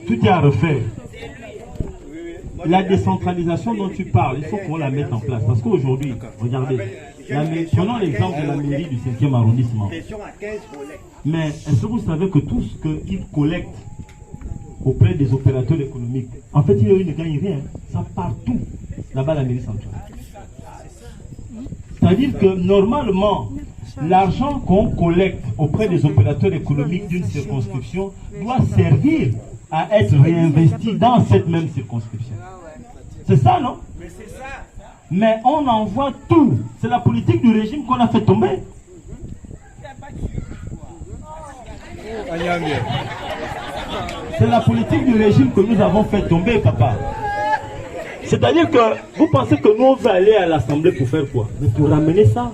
tout est à refaire. La décentralisation dont tu parles, il faut qu'on la mette en place. Parce qu'aujourd'hui, regardez, prenons l'exemple de la mairie du 5e arrondissement. Mais est-ce que vous savez que tout ce qu'ils collectent auprès des opérateurs économiques, en fait, ils ne gagnent rien. Ça part tout là-bas, la mairie centrale. C'est-à-dire que normalement, l'argent qu'on collecte auprès des opérateurs économiques d'une circonscription doit servir à être réinvesti dans cette même circonscription. C'est ça, non? Mais on envoie tout. C'est la politique du régime qu'on a fait tomber. C'est la politique du régime que nous avons fait tomber, papa. C'est-à-dire que vous pensez que nous, on va aller à l'Assemblée pour faire quoi? Mais pour ramener ça.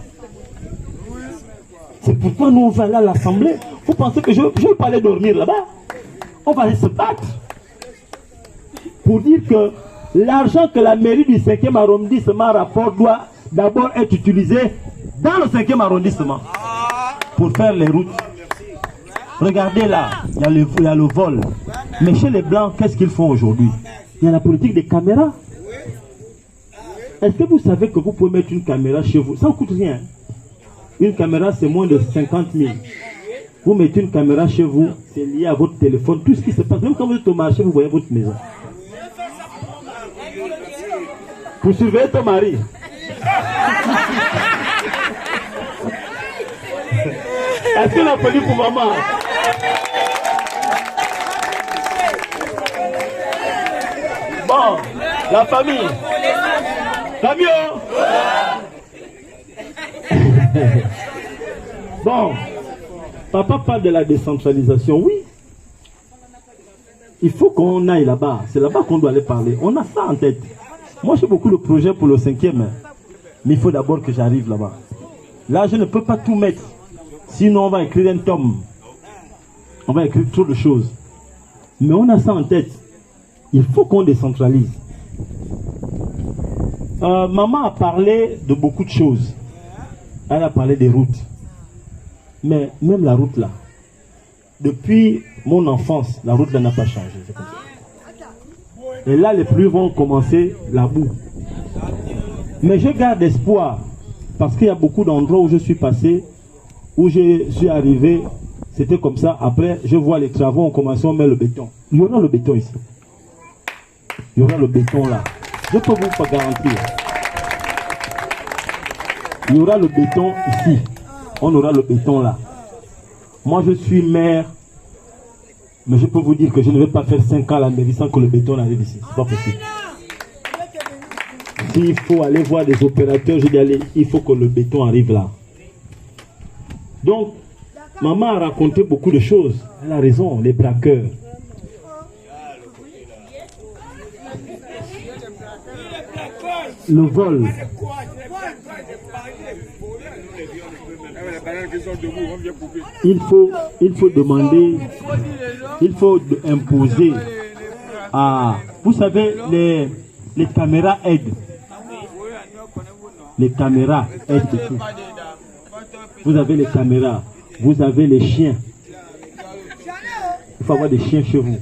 C'est pourquoi nous, on va aller à l'Assemblée. Vous pensez que je vais pas aller dormir là-bas? On va aller se battre. Pour dire que l'argent que la mairie du 5e arrondissement rapporte doit d'abord être utilisé dans le 5e arrondissement pour faire les routes. Regardez là, il y a le vol. Mais chez les Blancs, qu'est-ce qu'ils font aujourd'hui? Il y a la politique des caméras. Est-ce que vous savez que vous pouvez mettre une caméra chez vous? Ça ne coûte rien. Une caméra, c'est moins de 50 000. Vous mettez une caméra chez vous, c'est lié à votre téléphone. Tout ce qui se passe, même quand vous êtes au marché, vous voyez votre maison. Pour surveiller ton mari. Est-ce qu'on applaudit pour maman? Bon, la famille. Famille. Bon, papa parle de la décentralisation, oui. Il faut qu'on aille là-bas. C'est là-bas qu'on doit aller parler. On a ça en tête. Moi, j'ai beaucoup de projets pour le 5e. Mais il faut d'abord que j'arrive là-bas. Là, je ne peux pas tout mettre. Sinon, on va écrire un tome. On va écrire trop de choses. Mais on a ça en tête. Il faut qu'on décentralise. Maman a parlé de beaucoup de choses. Elle a parlé des routes. Mais même la route là, depuis mon enfance, la route là n'a pas changé. C'est comme ça. Et là, les pluies vont commencer la boue. Mais je garde espoir. Parce qu'il y a beaucoup d'endroits où je suis passé, où je suis arrivé, c'était comme ça. Après, je vois les travaux, on commence, on met le béton. Il y aura le béton ici. Il y aura le béton là. Je peux vous pas garantir. Il y aura le béton ici. On aura le béton là. Moi, je suis maire. Mais je peux vous dire que je ne vais pas faire 5 ans à la mairie sans que le béton arrive ici. C'est pas possible. S'il faut aller voir des opérateurs, je dis allez, il faut que le béton arrive là. Donc, maman a raconté beaucoup de choses. Elle a raison, les braqueurs. Le vol. Il faut demander, il faut imposer à, vous savez, les caméras aident. Les caméras aident beaucoup. Vous avez les caméras, vous avez les chiens. Il faut avoir des chiens chez vous.